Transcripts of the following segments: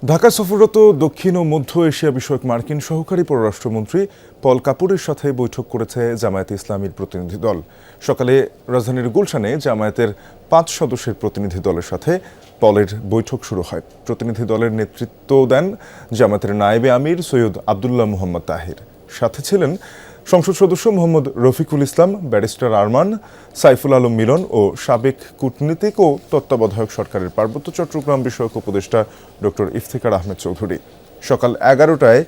ঢাকা সফররত দক্ষিণ ও মধ্য এশিয়া বিষয়ক মার্কিন সহকারী পররাষ্ট্রমন্ত্রী পল কাপুরের সাথে বৈঠক করেছে জামায়াতে ইসলামীর প্রতিনিধি দল। সকালে রাজধানীর গুলশানে জামায়াতের 5 সদস্যের প্রতিনিধি দলের সাথে পলের বৈঠক শুরু হয়। প্রতিনিধি দলের নেতৃত্ব দেন জামায়াতের নায়েবে আমির সৈয়দ আবদুল্লাহ মোহাম্মদ তাহির। সাথে ছিলেন সংসদ সদস্য মোহাম্মদ রফিকুল ইসলাম, ব্যারিস্টার আরমান, সাইফুল আলম মিলন ও সাবেক কূটনীতিক ও তত্ত্বাবধায়ক সরকারের পার্বত্য চট্টগ্রাম বিষয়ক উপদেষ্টা ডক্টর ইফতেখার আহমেদ চৌধুরী। সকাল 11টায়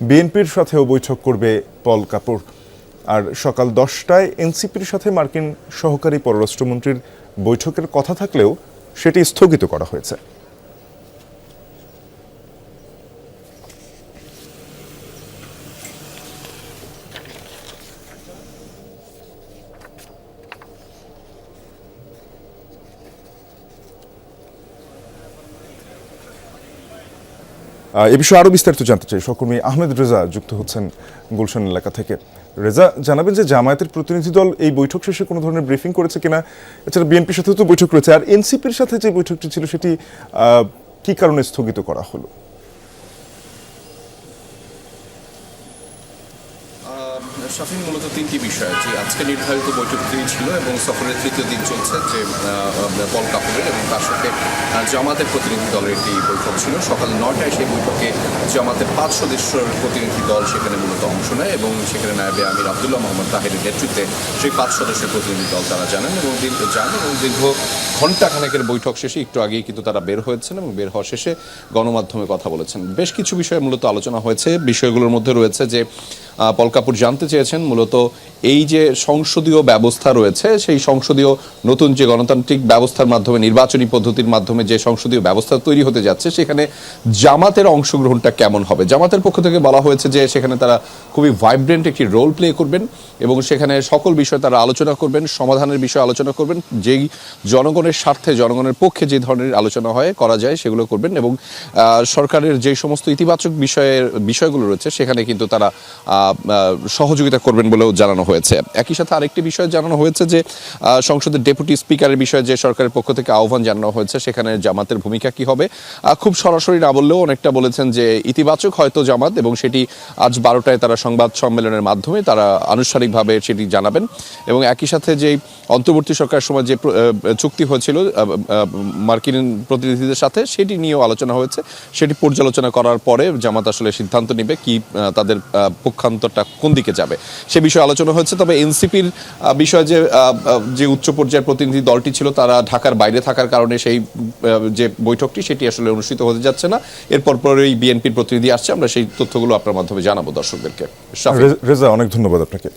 বিএনপির সাথেও বৈঠক করবে পল কাপুর। আর সকাল 10টায় এনসিপির সাথে মার্কিন সহকারী পররাষ্ট্রমন্ত্রীর বৈঠকের কথা থাকলেও সেটি স্থগিত করা হয়েছে। এ বিষয়ে আরও বিস্তারিত জানতে চাই। সহকর্মী আহমেদ রেজা যুক্ত হচ্ছেন গুলশান এলাকা থেকে। রেজা, জানাবেন যে জামায়াতের প্রতিনিধি দল এই বৈঠক শেষে কোনো ধরনের ব্রিফিং করেছে কিনা? এছাড়া বিএনপির সাথেও তো বৈঠক রয়েছে, আর এনসিপির সাথে যে বৈঠকটি ছিল সেটি কি কারণে স্থগিত করা হলো? শাফিন, মূলত তিনটি বিষয় যে আজকে নির্ধারিত বৈঠকটি ছিল এবং সফরের তৃতীয় দিন চলছে যে পল কাপুরের, এবং তার সাথে জামাতের প্রতিনিধি দলের একটি বৈঠক ছিল। সকাল 9টায় সেই বৈঠকে জামাতের 5 সদস্যের প্রতিনিধি দল সেখানে মূলত অংশ নেয় এবং সেখানে নায়েবে আমির আবদুল্লাহ মোহাম্মদ তাহিরের নেতৃত্বে সেই 5 সদস্যের প্রতিনিধি দল তারা জানেন এবং দীর্ঘ ঘণ্টাখানেকের বৈঠক শেষে একটু আগেই কিন্তু তারা বের হয়েছেন এবং বের হওয়া শেষে গণমাধ্যমে কথা বলেছেন। বেশ কিছু বিষয়ে মূলত আলোচনা হয়েছে। বিষয়গুলোর মধ্যে রয়েছে যে পল কাপুর জানতে চেয়েছেন মূলত এই যে সংসদীয় ব্যবস্থা রয়েছে, সেই সংসদীয় নতুন যে গণতান্ত্রিক ব্যবস্থার মাধ্যমে, নির্বাচনী পদ্ধতির মাধ্যমে যে সংসদীয় ব্যবস্থা তৈরি হতে যাচ্ছে, সেখানে জামাতের অংশগ্রহণটা কেমন হবে। জামাতের পক্ষ থেকে বলা হয়েছে যে সেখানে তারা খুবই ভাইব্রেন্ট একটি রোল প্লে করবেন এবং সেখানে সকল বিষয় তারা আলোচনা করবেন, সমাধানের বিষয়ে আলোচনা করবেন, যেই জনগণের স্বার্থে, জনগণের পক্ষে যে ধরনের আলোচনা করা যায় সেগুলো করবেন এবং সরকারের যে সমস্ত ইতিবাচক বিষয়গুলো রয়েছে সেখানে কিন্তু তারা সহযোগিতা করবেন বলেও জানানো হয়েছে। একই সাথে আরেকটি বিষয় জানানো হয়েছে যে সংসদের ডেপুটি স্পিকারের বিষয়ে যে সরকারের পক্ষ থেকে আহ্বান জানানো হয়েছে, সেখানে জামাতের ভূমিকা কি হবে। খুব সরাসরি না বললেও অনেকটা বলেছেন যে ইতিবাচক হয়তো জামাত, এবং সেটি আজ 12টায় তারা সংবাদ সম্মেলনের মাধ্যমে তারা আনুষ্ঠানিকভাবে সেটি জানাবেন। এবং একই সাথে যে অন্তর্বর্তী সরকারের সময় যে চুক্তি হয়েছিল মার্কিন প্রতিনিধিদের সাথে, সেটি নিয়েও আলোচনা হয়েছে। সেটি পর্যালোচনা করার পরে জামাত আসলে সিদ্ধান্ত নেবে কি তাদের পক্ষান্তরটা কোন দিকে যাবে, সে বিষয়ে আলোচনা হয়েছে। তবে এনসিপির বিষয়ে যে উচ্চ পর্যায়ের প্রতিনিধি দলটি ছিল, তারা ঢাকার বাইরে থাকার কারণে সেই যে বৈঠকটি সেটি আসলে অনুষ্ঠিত হতে যাচ্ছে না। এরপর পরেই বিএনপির প্রতিনিধি আসছে, আমরা সেই তথ্যগুলো আপনার মাধ্যমে জানাবো দর্শকদেরকে। রেজা, অনেক ধন্যবাদ আপনাকে।